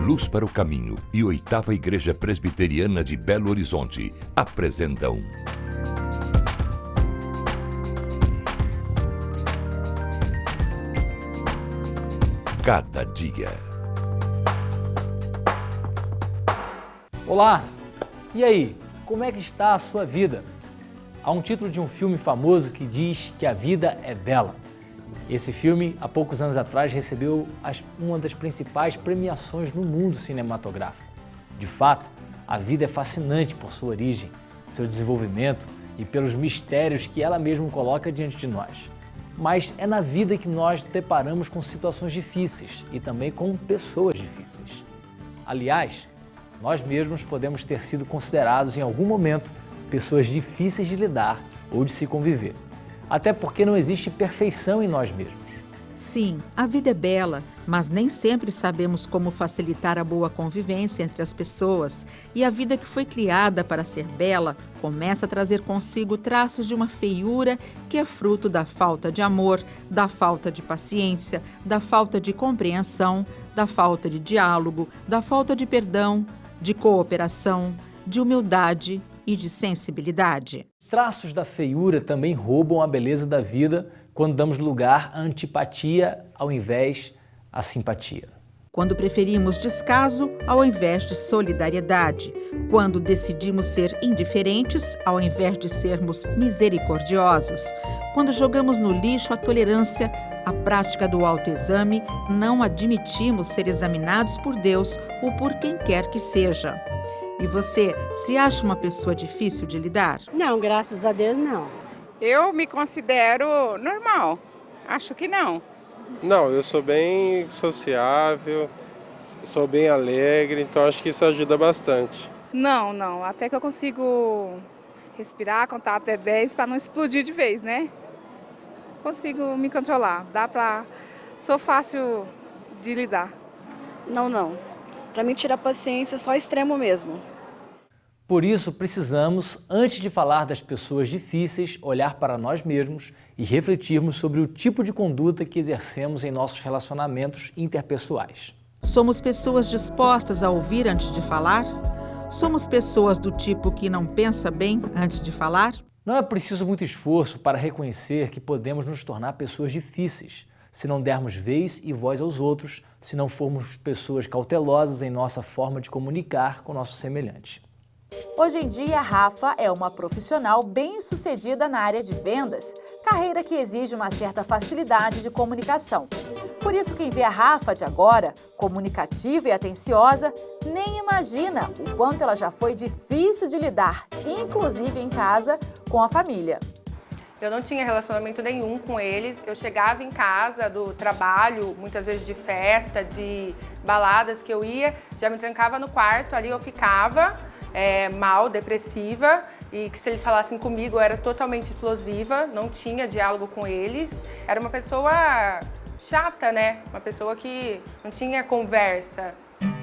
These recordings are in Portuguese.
Luz para o Caminho e 8ª Igreja Presbiteriana de Belo Horizonte apresentam Cada Dia. Olá! E aí, como é que está a sua vida? Há um título de um filme famoso que diz que a vida é bela. Esse filme, há poucos anos atrás, recebeu uma das principais premiações no mundo cinematográfico. De fato, a vida é fascinante por sua origem, seu desenvolvimento e pelos mistérios que ela mesma coloca diante de nós. Mas é na vida que nós nos deparamos com situações difíceis e também com pessoas difíceis. Aliás, nós mesmos podemos ter sido considerados em algum momento pessoas difíceis de lidar ou de se conviver. Até porque não existe perfeição em nós mesmos. Sim, a vida é bela, mas nem sempre sabemos como facilitar a boa convivência entre as pessoas. E a vida que foi criada para ser bela começa a trazer consigo traços de uma feiura que é fruto da falta de amor, da falta de paciência, da falta de compreensão, da falta de diálogo, da falta de perdão, de cooperação, de humildade e de sensibilidade. Traços da feiura também roubam a beleza da vida quando damos lugar à antipatia ao invés à simpatia. Quando preferimos descaso ao invés de solidariedade. Quando decidimos ser indiferentes ao invés de sermos misericordiosos. Quando jogamos no lixo a tolerância, a prática do autoexame, não admitimos ser examinados por Deus ou por quem quer que seja. E você, se acha uma pessoa difícil de lidar? Não, graças a Deus, não. Eu me considero normal. Acho que não. Não, eu sou bem sociável, sou bem alegre, então acho que isso ajuda bastante. Não. Até que eu consigo respirar, contar até 10 para não explodir de vez, né? Consigo me controlar. Sou fácil de lidar. Não. Para mim, tirar paciência é só extremo mesmo. Por isso, precisamos, antes de falar das pessoas difíceis, olhar para nós mesmos e refletirmos sobre o tipo de conduta que exercemos em nossos relacionamentos interpessoais. Somos pessoas dispostas a ouvir antes de falar? Somos pessoas do tipo que não pensa bem antes de falar? Não é preciso muito esforço para reconhecer que podemos nos tornar pessoas difíceis, se não dermos vez e voz aos outros, se não formos pessoas cautelosas em nossa forma de comunicar com nossos semelhantes. Hoje em dia, a Rafa é uma profissional bem-sucedida na área de vendas, carreira que exige uma certa facilidade de comunicação. Por isso, quem vê a Rafa de agora, comunicativa e atenciosa, nem imagina o quanto ela já foi difícil de lidar, inclusive em casa, com a família. Eu não tinha relacionamento nenhum com eles, eu chegava em casa do trabalho, muitas vezes de festa, de baladas que eu ia, já me trancava no quarto, ali eu ficava mal, depressiva, e que se eles falassem comigo eu era totalmente explosiva, não tinha diálogo com eles, era uma pessoa chata, né? Uma pessoa que não tinha conversa.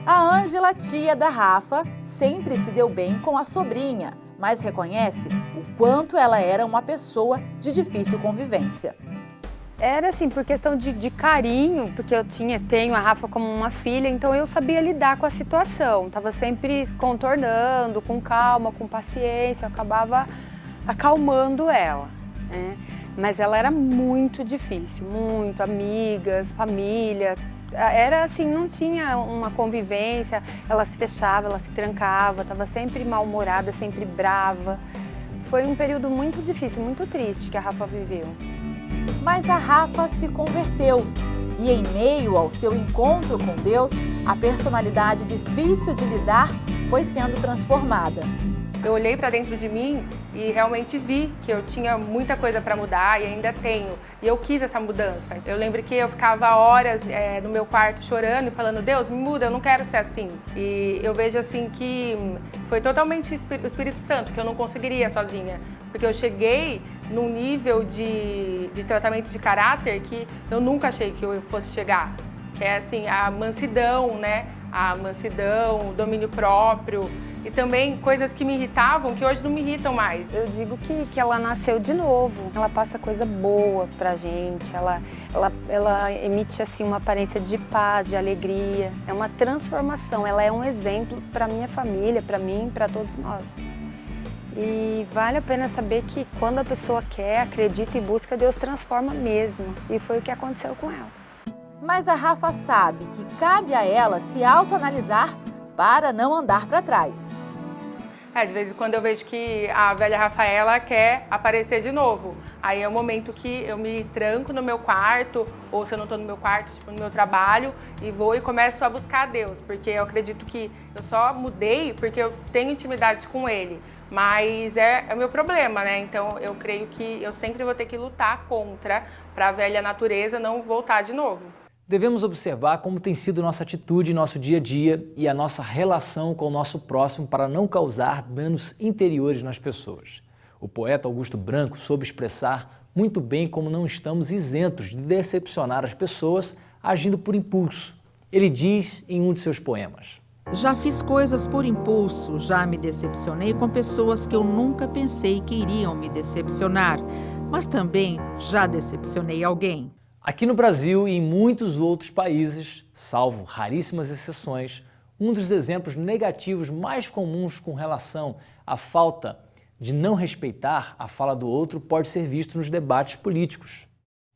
A Ângela, tia da Rafa, sempre se deu bem com a sobrinha, mas reconhece o quanto ela era uma pessoa de difícil convivência. Era assim, por questão de carinho, porque eu tenho a Rafa como uma filha, então eu sabia lidar com a situação. Estava sempre contornando, com calma, com paciência, eu acabava acalmando ela, né? Mas ela era muito difícil, muito, amigas, família. Era assim, não tinha uma convivência, ela se fechava, ela se trancava, estava sempre mal-humorada, sempre brava. Foi um período muito difícil, muito triste que a Rafa viveu. Mas a Rafa se converteu e em meio ao seu encontro com Deus, a personalidade difícil de lidar foi sendo transformada. Eu olhei para dentro de mim e realmente vi que eu tinha muita coisa para mudar e ainda tenho. E eu quis essa mudança. Eu lembro que eu ficava horas no meu quarto chorando e falando: Deus, me muda, eu não quero ser assim. E eu vejo assim que foi totalmente o Espírito Santo, que eu não conseguiria sozinha. Porque eu cheguei num nível de tratamento de caráter que eu nunca achei que eu fosse chegar. Que é assim, a mansidão, né? a mansidão, o domínio próprio e também coisas que me irritavam, que hoje não me irritam mais. Eu digo que ela nasceu de novo, ela passa coisa boa pra gente, ela emite assim uma aparência de paz, de alegria, é uma transformação, ela é um exemplo pra minha família, pra mim, pra todos nós. E vale a pena saber que quando a pessoa quer, acredita e busca, Deus transforma mesmo. E foi o que aconteceu com ela. Mas a Rafa sabe que cabe a ela se autoanalisar para não andar para trás. De vez em quando eu vejo que a velha Rafaela quer aparecer de novo. Aí é o momento que eu me tranco no meu quarto, ou se eu não estou no meu quarto, tipo no meu trabalho, e vou e começo a buscar a Deus. Porque eu acredito que eu só mudei porque eu tenho intimidade com Ele. Mas é o meu problema, né? Então eu creio que eu sempre vou ter que lutar contra, para a velha natureza não voltar de novo. Devemos observar como tem sido nossa atitude em nosso dia a dia e a nossa relação com o nosso próximo para não causar danos interiores nas pessoas. O poeta Augusto Branco soube expressar muito bem como não estamos isentos de decepcionar as pessoas agindo por impulso. Ele diz em um de seus poemas: já fiz coisas por impulso, já me decepcionei com pessoas que eu nunca pensei que iriam me decepcionar, mas também já decepcionei alguém. Aqui no Brasil e em muitos outros países, salvo raríssimas exceções, um dos exemplos negativos mais comuns com relação à falta de não respeitar a fala do outro pode ser visto nos debates políticos.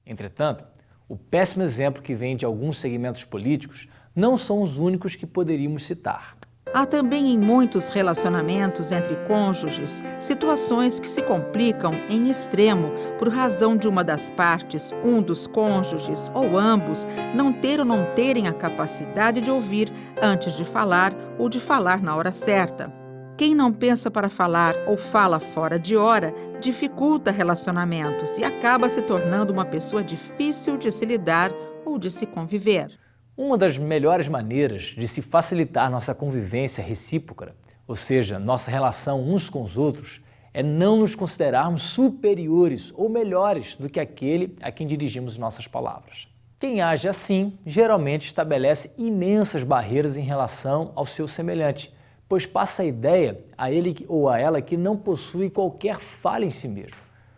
Entretanto, o péssimo exemplo que vem de alguns segmentos políticos não são os únicos que poderíamos citar. Há também em muitos relacionamentos entre cônjuges situações que se complicam em extremo por razão de uma das partes, um dos cônjuges ou ambos, não ter ou não terem a capacidade de ouvir antes de falar ou de falar na hora certa. Quem não pensa para falar ou fala fora de hora dificulta relacionamentos e acaba se tornando uma pessoa difícil de se lidar ou de se conviver. Uma das melhores maneiras de se facilitar nossa convivência recíproca, ou seja, nossa relação uns com os outros, é não nos considerarmos superiores ou melhores do que aquele a quem dirigimos nossas palavras. Quem age assim, geralmente estabelece imensas barreiras em relação ao seu semelhante, pois passa a ideia a ele ou a ela que não possui qualquer falha em si mesmo,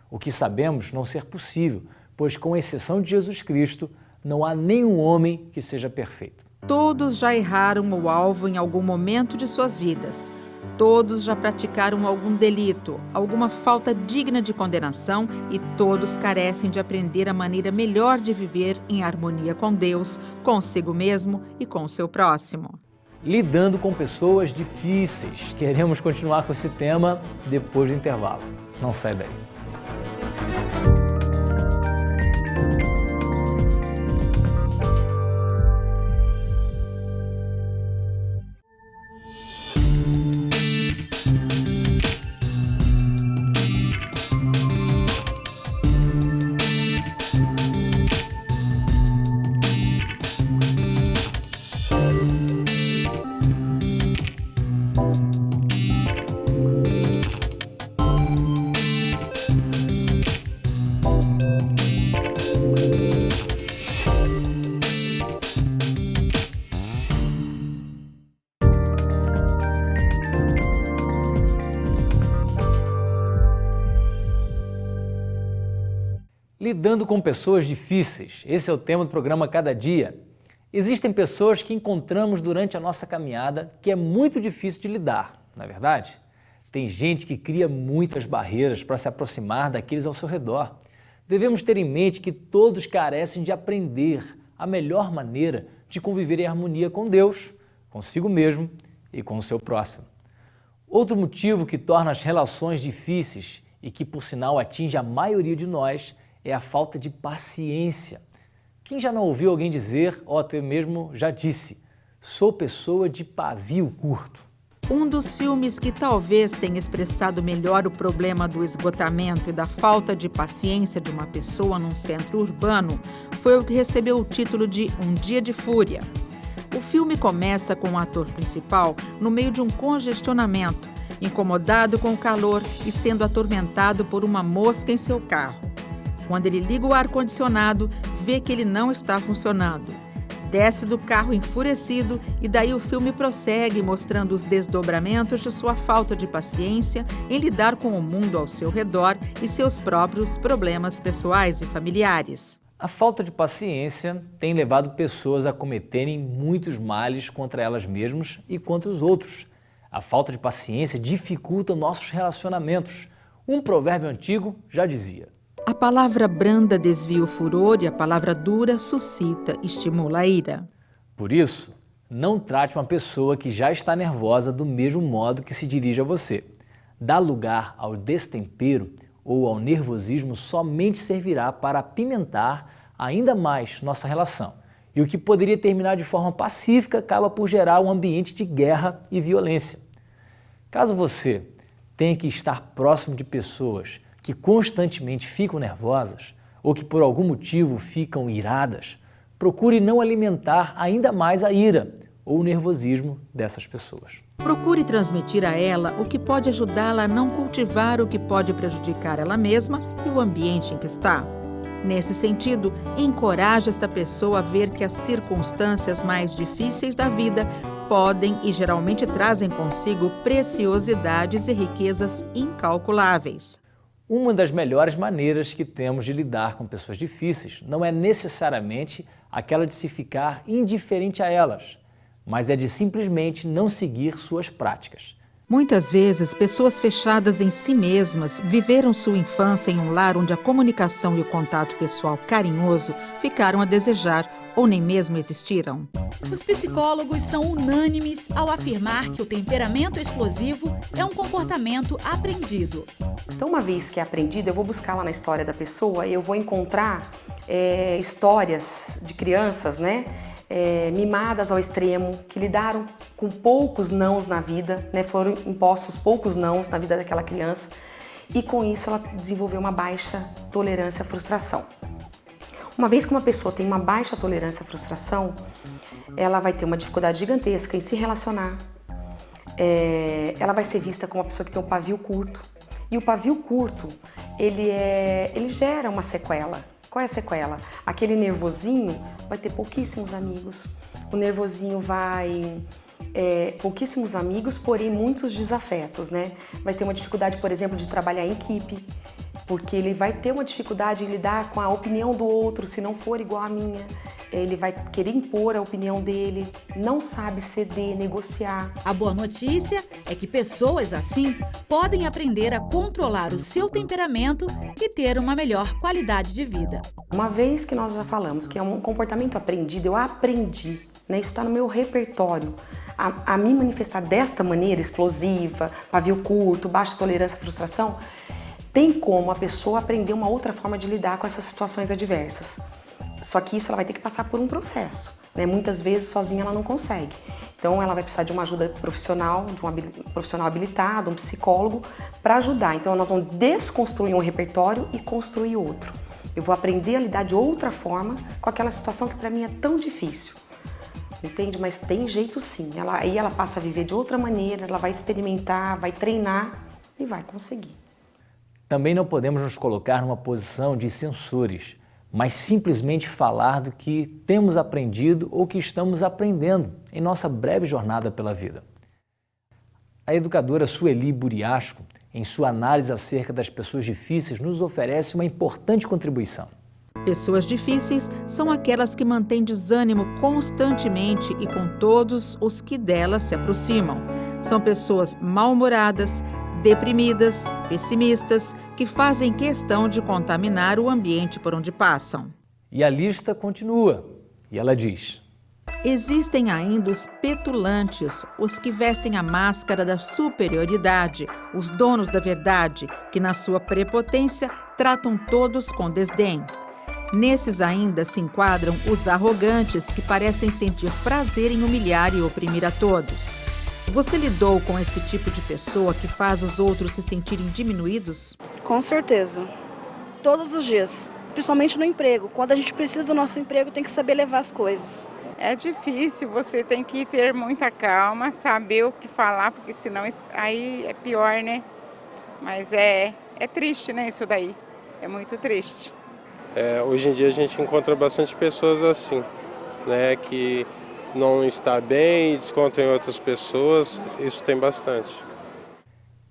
o que sabemos não ser possível, pois com exceção de Jesus Cristo, não há nenhum homem que seja perfeito. Todos já erraram o alvo em algum momento de suas vidas. Todos já praticaram algum delito, alguma falta digna de condenação e todos carecem de aprender a maneira melhor de viver em harmonia com Deus, consigo mesmo e com o seu próximo. Lidando com pessoas difíceis. Queremos continuar com esse tema depois do intervalo. Não sai daí. Lidando com pessoas difíceis. Esse é o tema do programa Cada Dia. Existem pessoas que encontramos durante a nossa caminhada que é muito difícil de lidar, não é verdade? Tem gente que cria muitas barreiras para se aproximar daqueles ao seu redor. Devemos ter em mente que todos carecem de aprender a melhor maneira de conviver em harmonia com Deus, consigo mesmo e com o seu próximo. Outro motivo que torna as relações difíceis e que, por sinal, atinge a maioria de nós é a falta de paciência. Quem já não ouviu alguém dizer, ou até mesmo já disse, sou pessoa de pavio curto? Um dos filmes que talvez tenha expressado melhor o problema do esgotamento e da falta de paciência de uma pessoa num centro urbano foi o que recebeu o título de Um Dia de Fúria. O filme começa com o ator principal no meio de um congestionamento, incomodado com o calor e sendo atormentado por uma mosca em seu carro. Quando ele liga o ar-condicionado, vê que ele não está funcionando. desce do carro enfurecido e daí o filme prossegue mostrando os desdobramentos de sua falta de paciência em lidar com o mundo ao seu redor e seus próprios problemas pessoais e familiares. A falta de paciência tem levado pessoas a cometerem muitos males contra elas mesmas e contra os outros. A falta de paciência dificulta nossos relacionamentos. Um provérbio antigo já dizia: a palavra branda desvia o furor e a palavra dura suscita, estimula a ira. Por isso, não trate uma pessoa que já está nervosa do mesmo modo que se dirige a você. Dar lugar ao destempero ou ao nervosismo somente servirá para apimentar ainda mais nossa relação. E o que poderia terminar de forma pacífica acaba por gerar um ambiente de guerra e violência. Caso você tenha que estar próximo de pessoas que constantemente ficam nervosas ou que por algum motivo ficam iradas, procure não alimentar ainda mais a ira ou o nervosismo dessas pessoas. Procure transmitir a ela o que pode ajudá-la a não cultivar o que pode prejudicar ela mesma e o ambiente em que está. Nesse sentido, encoraje esta pessoa a ver que as circunstâncias mais difíceis da vida podem e geralmente trazem consigo preciosidades e riquezas incalculáveis. Uma das melhores maneiras que temos de lidar com pessoas difíceis não é necessariamente aquela de se ficar indiferente a elas, mas é de simplesmente não seguir suas práticas. Muitas vezes, pessoas fechadas em si mesmas viveram sua infância em um lar onde a comunicação e o contato pessoal carinhoso ficaram a desejar ou nem mesmo existiram. Os psicólogos são unânimes ao afirmar que o temperamento explosivo é um comportamento aprendido. Então, uma vez que é aprendido, eu vou buscar lá na história da pessoa e eu vou encontrar histórias de crianças, né? Mimadas ao extremo, que lidaram com poucos nãos na vida, né? Foram impostos poucos nãos na vida daquela criança e com isso ela desenvolveu uma baixa tolerância à frustração. Uma vez que uma pessoa tem uma baixa tolerância à frustração, ela vai ter uma dificuldade gigantesca em se relacionar, ela vai ser vista como uma pessoa que tem um pavio curto e o pavio curto ele gera uma sequela. Qual é a sequela? Aquele nervosinho vai ter pouquíssimos amigos, o nervosinho vai pouquíssimos amigos, porém muitos desafetos, né? Vai ter uma dificuldade, por exemplo, de trabalhar em equipe, porque ele vai ter uma dificuldade em lidar com a opinião do outro, se não for igual à minha. Ele vai querer impor a opinião dele, não sabe ceder, negociar. A boa notícia é que pessoas assim podem aprender a controlar o seu temperamento e ter uma melhor qualidade de vida. Uma vez que nós já falamos que é um comportamento aprendido, eu aprendi, né? Isso está no meu repertório. A me manifestar desta maneira, explosiva, pavio curto, baixa tolerância à frustração, tem como a pessoa aprender uma outra forma de lidar com essas situações adversas. Só que isso ela vai ter que passar por um processo, né? Muitas vezes sozinha ela não consegue. Então ela vai precisar de uma ajuda profissional, de um profissional habilitado, um psicólogo, para ajudar. Então nós vamos desconstruir um repertório e construir outro. Eu vou aprender a lidar de outra forma com aquela situação que para mim é tão difícil. Entende? Mas tem jeito sim. Aí ela passa a viver de outra maneira, ela vai experimentar, vai treinar e vai conseguir. Também não podemos nos colocar numa posição de censores, mas simplesmente falar do que temos aprendido ou que estamos aprendendo em nossa breve jornada pela vida. A educadora Sueli Buriasco, em sua análise acerca das pessoas difíceis, nos oferece uma importante contribuição. Pessoas difíceis são aquelas que mantêm desânimo constantemente e com todos os que delas se aproximam. São pessoas mal-humoradas, deprimidas, pessimistas, que fazem questão de contaminar o ambiente por onde passam. E a lista continua, e ela diz: existem ainda os petulantes, os que vestem a máscara da superioridade, os donos da verdade, que na sua prepotência tratam todos com desdém. Nesses ainda se enquadram os arrogantes, que parecem sentir prazer em humilhar e oprimir a todos. Você lidou com esse tipo de pessoa que faz os outros se sentirem diminuídos? Com certeza. Todos os dias. Principalmente no emprego. Quando a gente precisa do nosso emprego, tem que saber levar as coisas. É difícil, você tem que ter muita calma, saber o que falar, porque senão aí é pior, né? Mas é triste, né, isso daí. É muito triste. Hoje em dia a gente encontra bastante pessoas assim. né, que não está bem, desconta em outras pessoas, isso tem bastante.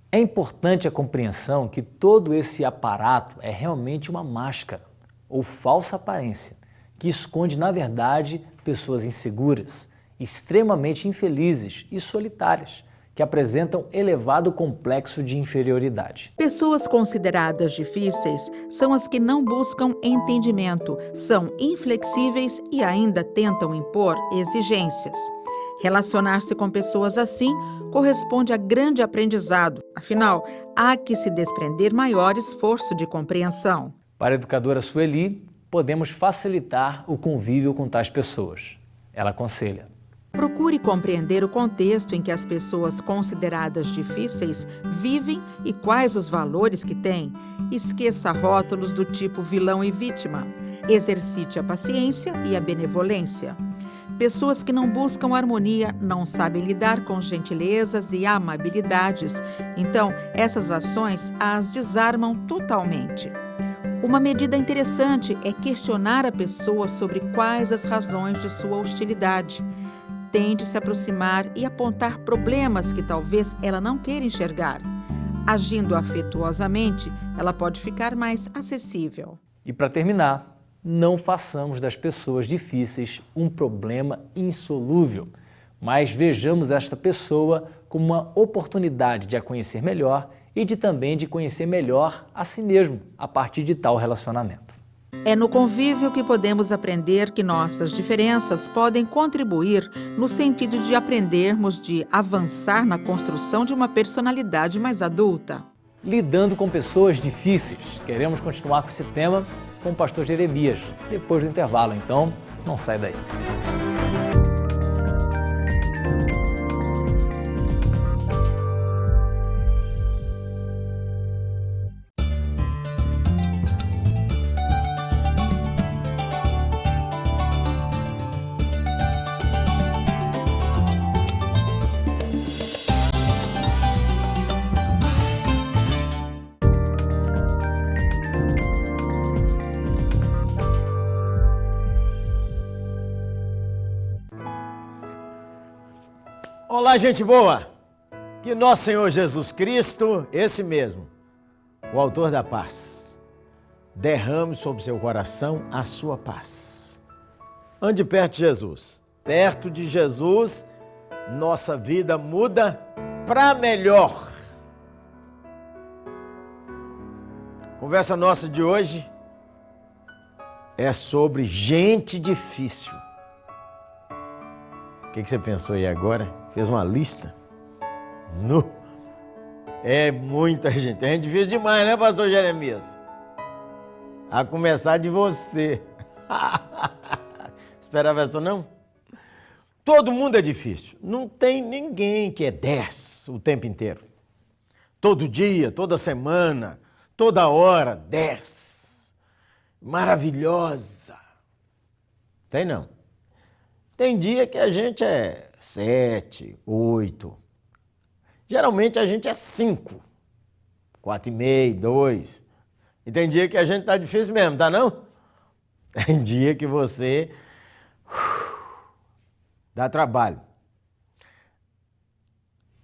É importante a compreensão que todo esse aparato é realmente uma máscara ou falsa aparência, que esconde, na verdade, pessoas inseguras, extremamente infelizes e solitárias, que apresentam elevado complexo de inferioridade. Pessoas consideradas difíceis são as que não buscam entendimento, são inflexíveis e ainda tentam impor exigências. Relacionar-se com pessoas assim corresponde a grande aprendizado. Afinal, há que se desprender maior esforço de compreensão. Para a educadora Sueli, podemos facilitar o convívio com tais pessoas. Ela aconselha: procure compreender o contexto em que as pessoas consideradas difíceis vivem e quais os valores que têm. Esqueça rótulos do tipo vilão e vítima. Exercite a paciência e a benevolência. Pessoas que não buscam harmonia não sabem lidar com gentilezas e amabilidades. Então, essas ações as desarmam totalmente. Uma medida interessante é questionar a pessoa sobre quais as razões de sua hostilidade. Tente se aproximar e apontar problemas que talvez ela não queira enxergar. Agindo afetuosamente, ela pode ficar mais acessível. E para terminar, não façamos das pessoas difíceis um problema insolúvel, mas vejamos esta pessoa como uma oportunidade de a conhecer melhor e também de conhecer melhor a si mesmo a partir de tal relacionamento. É no convívio que podemos aprender que nossas diferenças podem contribuir no sentido de aprendermos de avançar na construção de uma personalidade mais adulta. Lidando com pessoas difíceis. Queremos continuar com esse tema com o pastor Jeremias, depois do intervalo, então não sai daí. Olá, gente boa! Que nosso Senhor Jesus Cristo, esse mesmo, o autor da paz, derrame sobre seu coração a sua paz. Ande perto de Jesus. Perto de Jesus, nossa vida muda para melhor. Conversa nossa de hoje é sobre gente difícil. O que você pensou aí agora? Fez uma lista? No. É muita gente. É difícil demais, né, pastor Jeremias? A começar de você. Esperava essa não? Todo mundo é difícil. Não tem ninguém que é 10 o tempo inteiro. Todo dia, toda semana, toda hora, 10. Maravilhosa. Tem não? Tem dia que a gente é 7, 8. Geralmente a gente é 5. 4,5, 2. E tem dia que a gente tá difícil mesmo, tá não? Tem dia que você dá trabalho.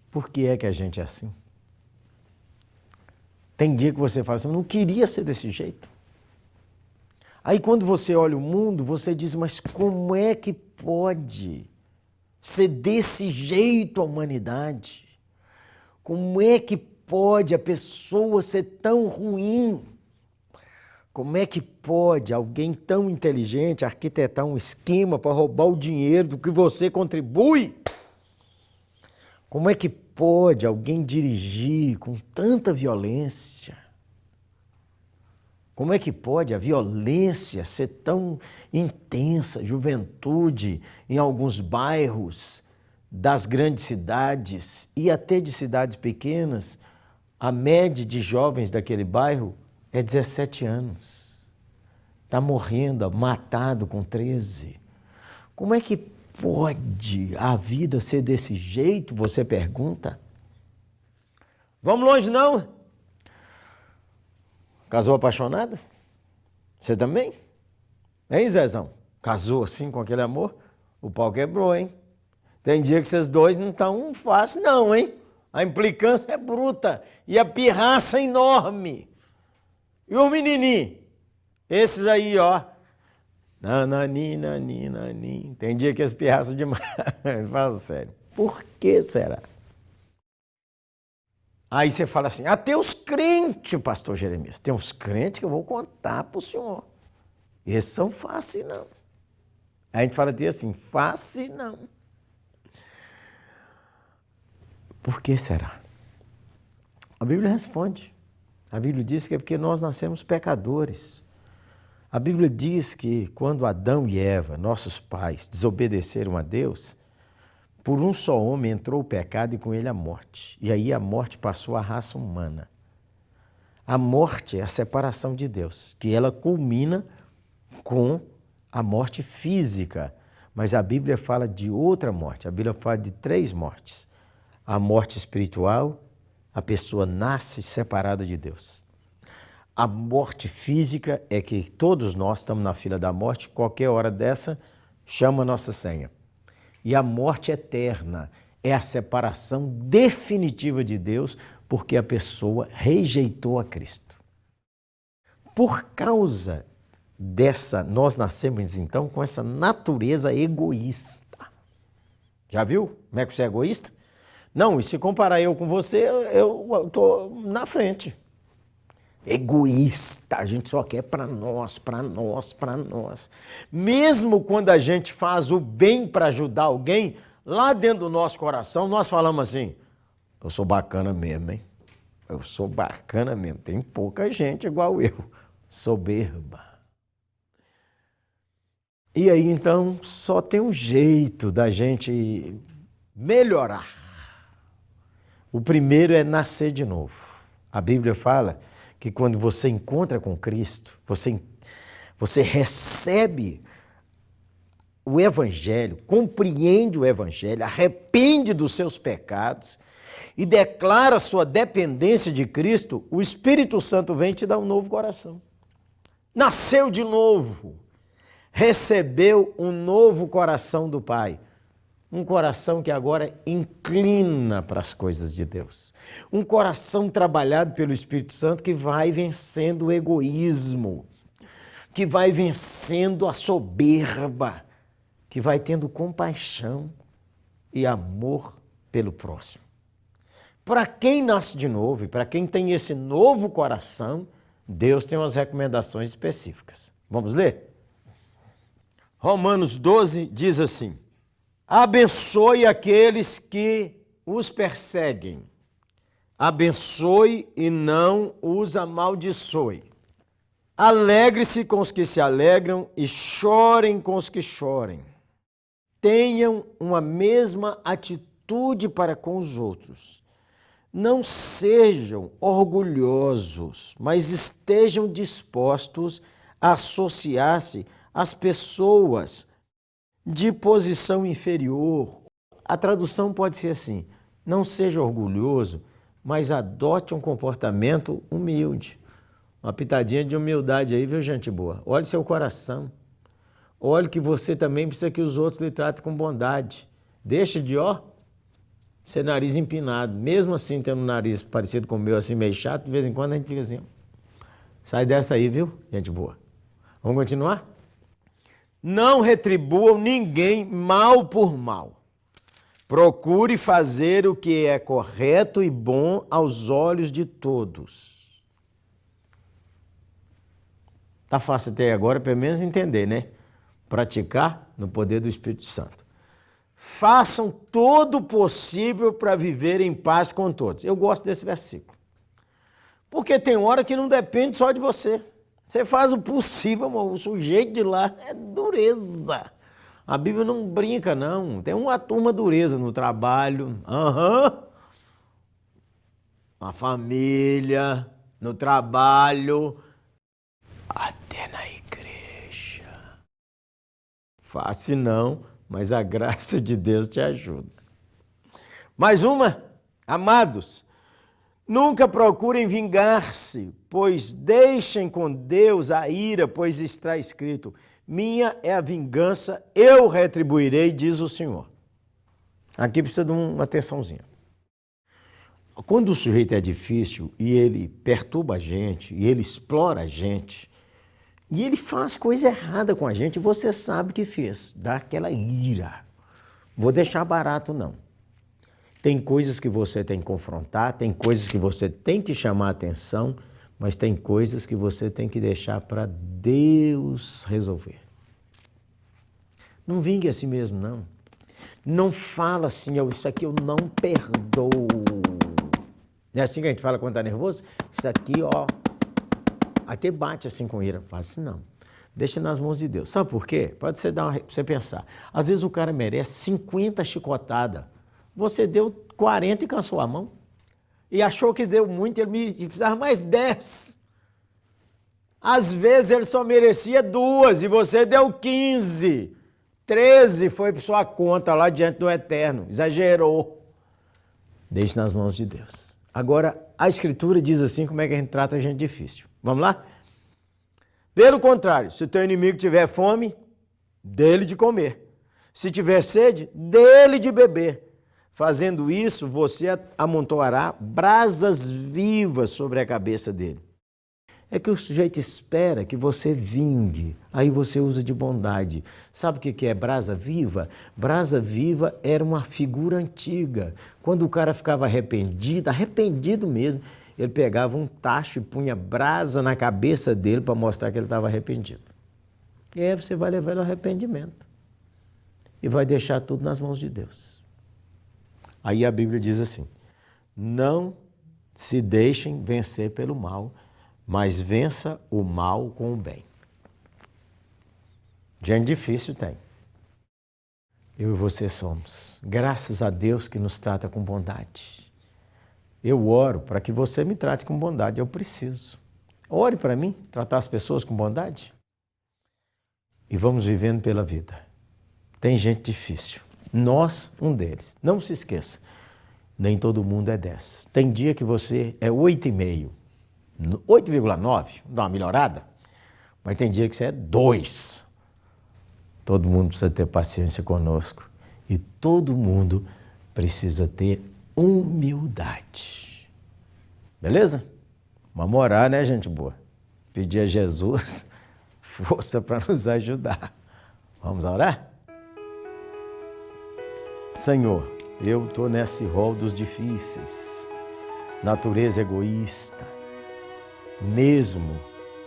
Por que é que a gente é assim? Tem dia que você fala assim, eu não queria ser desse jeito. Aí quando você olha o mundo, você diz, mas como é que pode ser desse jeito a humanidade? Como é que pode a pessoa ser tão ruim? Como é que pode alguém tão inteligente arquitetar um esquema para roubar o dinheiro do que você contribui? Como é que pode alguém dirigir com tanta violência? Como é que pode a violência ser tão intensa, juventude em alguns bairros das grandes cidades e até de cidades pequenas? A média de jovens daquele bairro é 17 anos. Está morrendo, matado com 13. Como é que pode a vida ser desse jeito, você pergunta? Vamos longe não? Casou apaixonada? Você também? Hein, Zezão? Casou assim com aquele amor, o pau quebrou, hein? Tem dia que vocês dois não estão fácil não, hein? A implicância é bruta e a pirraça é enorme. E o menininho? Esses aí, ó. Nanani, nani, nani. Tem dia que eles pirraçam demais. Fala sério. Por que será? Aí você fala assim, tem os crentes, pastor Jeremias. Tem uns crentes que eu vou contar para o senhor. Esses são fáceis, não. Aí a gente fala assim, fácil não. Por que será? A Bíblia responde. A Bíblia diz que é porque nós nascemos pecadores. A Bíblia diz que quando Adão e Eva, nossos pais, desobedeceram a Deus, por um só homem entrou o pecado e com ele a morte. E aí a morte passou à raça humana. A morte é a separação de Deus, que ela culmina com a morte física. Mas a Bíblia fala de outra morte. A Bíblia fala de 3 mortes. A morte espiritual, a pessoa nasce separada de Deus. A morte física é que todos nós estamos na fila da morte, qualquer hora dessa, chama a nossa senha. E a morte eterna é a separação definitiva de Deus, porque a pessoa rejeitou a Cristo. Por causa dessa, nós nascemos então com essa natureza egoísta. Já viu como é que você é egoísta? Não, e se comparar eu com você, eu estou na frente. Egoísta, a gente só quer para nós, para nós, para nós. Mesmo quando a gente faz o bem para ajudar alguém, lá dentro do nosso coração, nós falamos assim, eu sou bacana mesmo, hein? Eu sou bacana mesmo, tem pouca gente igual eu, soberba. E aí, então, só tem um jeito da gente melhorar. O primeiro é nascer de novo. A Bíblia fala que quando você encontra com Cristo, você recebe o Evangelho, compreende o Evangelho, arrepende dos seus pecados e declara sua dependência de Cristo, o Espírito Santo vem te dar um novo coração. Nasceu de novo, recebeu um novo coração do Pai. Um coração que agora inclina para as coisas de Deus. Um coração trabalhado pelo Espírito Santo que vai vencendo o egoísmo, que vai vencendo a soberba, que vai tendo compaixão e amor pelo próximo. Para quem nasce de novo e para quem tem esse novo coração, Deus tem umas recomendações específicas. Vamos ler? Romanos 12 diz assim, abençoe aqueles que os perseguem. Abençoe e não os amaldiçoe. Alegre-se com os que se alegram e chorem com os que chorem. Tenham uma mesma atitude para com os outros. Não sejam orgulhosos, mas estejam dispostos a associar-se às pessoas de posição inferior. A tradução pode ser assim, não seja orgulhoso, mas adote um comportamento humilde. Uma pitadinha de humildade aí, viu, gente boa? Olhe seu coração. Olhe que você também precisa que os outros lhe tratem com bondade. Deixa de, ser nariz empinado. Mesmo assim, tendo um nariz parecido com o meu, assim, meio chato, de vez em quando a gente fica assim. Sai dessa aí, viu, gente boa? Vamos continuar? Não retribuam ninguém mal por mal. Procure fazer o que é correto e bom aos olhos de todos. Tá fácil até agora, pelo menos entender, né? Praticar no poder do Espírito Santo. Façam todo o possível para viver em paz com todos. Eu gosto desse versículo. Porque tem hora que não depende só de você. Você faz o possível, o sujeito de lá é dureza. A Bíblia não brinca, não. Tem uma turma dureza no trabalho, na família, no trabalho, até na igreja. Fácil não, mas a graça de Deus te ajuda. Mais uma, amados. Nunca procurem vingar-se, pois deixem com Deus a ira, pois está escrito, Minha é a vingança, eu retribuirei, diz o Senhor. Aqui precisa de uma atençãozinha. Quando o sujeito é difícil e ele perturba a gente, e ele explora a gente, e ele faz coisa errada com a gente, você sabe que fez, dá aquela ira. Vou deixar barato não. Tem coisas que você tem que confrontar, tem coisas que você tem que chamar a atenção, mas tem coisas que você tem que deixar para Deus resolver. Não vingue a si mesmo, não. Não fala assim, isso aqui eu não perdoo. Não é assim que a gente fala quando está nervoso? Isso aqui, ó, até bate assim com ira. Fala assim, não. Deixa nas mãos de Deus. Sabe por quê? Pode ser você pensar. Às vezes o cara merece 50 chicotadas. Você deu 40 e cansou a mão. E achou que deu muito, ele me precisava mais 10. Às vezes ele só merecia 2 e você deu 15. 13 foi por sua conta lá diante do Eterno. Exagerou. Deixe nas mãos de Deus. Agora, a Escritura diz assim como é que a gente trata a gente difícil. Vamos lá? Pelo contrário, se o teu inimigo tiver fome, dê-lhe de comer. Se tiver sede, dê-lhe de beber. Fazendo isso, você amontoará brasas vivas sobre a cabeça dele. É que o sujeito espera que você vingue, aí você usa de bondade. Sabe o que é brasa viva? Brasa viva era uma figura antiga. Quando o cara ficava arrependido mesmo, ele pegava um tacho e punha brasa na cabeça dele para mostrar que ele estava arrependido. E aí você vai levar ele ao arrependimento e vai deixar tudo nas mãos de Deus. Aí a Bíblia diz assim, não se deixem vencer pelo mal, mas vença o mal com o bem. Gente difícil tem. Eu e você somos. Graças a Deus que nos trata com bondade. Eu oro para que você me trate com bondade, eu preciso. Ore para mim, tratar as pessoas com bondade. E vamos vivendo pela vida. Tem gente difícil. Nós, um deles. Não se esqueça, nem todo mundo é 10. Tem dia que você é 8,5, 8,9, dá uma melhorada, mas tem dia que você é 2. Todo mundo precisa ter paciência conosco e todo mundo precisa ter humildade. Beleza? Vamos orar, né, gente boa? Pedir a Jesus força para nos ajudar. Vamos orar? Senhor, eu estou nesse rol dos difíceis, natureza egoísta, mesmo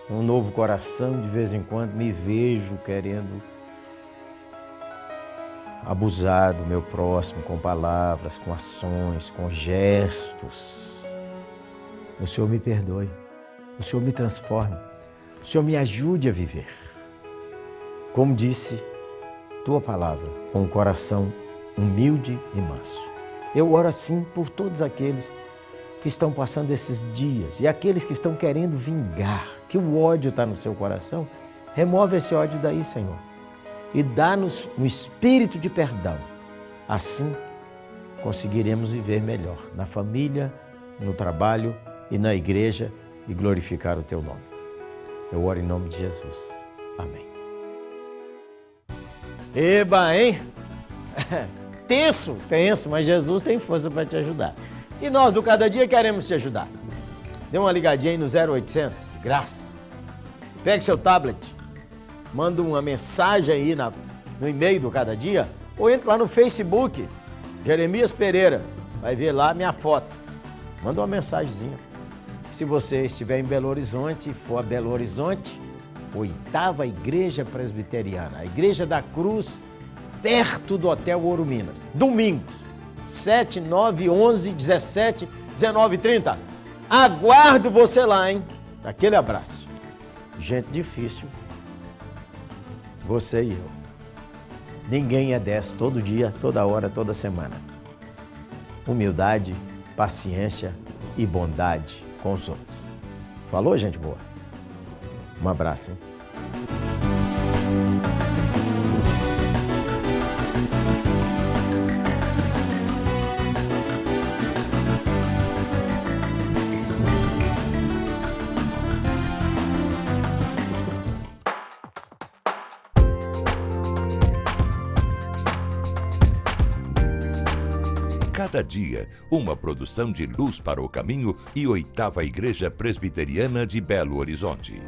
um novo coração, de vez em quando me vejo querendo abusar do meu próximo com palavras, com ações, com gestos. O Senhor me perdoe, o Senhor me transforme, o Senhor me ajude a viver. Como disse tua palavra, com o coração humilde e manso. Eu oro assim por todos aqueles que estão passando esses dias e aqueles que estão querendo vingar, que o ódio está no seu coração. Remove esse ódio daí, Senhor, e dá-nos um espírito de perdão. Assim, conseguiremos viver melhor na família, no trabalho e na igreja e glorificar o Teu nome. Eu oro em nome de Jesus. Amém. Eba, hein? Tenso, mas Jesus tem força para te ajudar. E nós, do Cada Dia, queremos te ajudar. Dê uma ligadinha aí no 0800, de graça. Pegue seu tablet, manda uma mensagem aí no e-mail do Cada Dia, ou entra lá no Facebook, Jeremias Pereira, vai ver lá minha foto. Manda uma mensagenzinha. Se você estiver em Belo Horizonte, for a Belo Horizonte, 8ª Igreja Presbiteriana, a Igreja da Cruz, perto do Hotel Ouro Minas. Domingos, 7, 9, 11, 17, 19 e 30. Aguardo você lá, hein? Aquele abraço. Gente difícil, você e eu. Ninguém é 10, todo dia, toda hora, toda semana. Humildade, paciência e bondade com os outros. Falou, gente boa? Um abraço, hein? cada dia, uma produção de Luz para o Caminho e 8ª Igreja Presbiteriana de Belo Horizonte.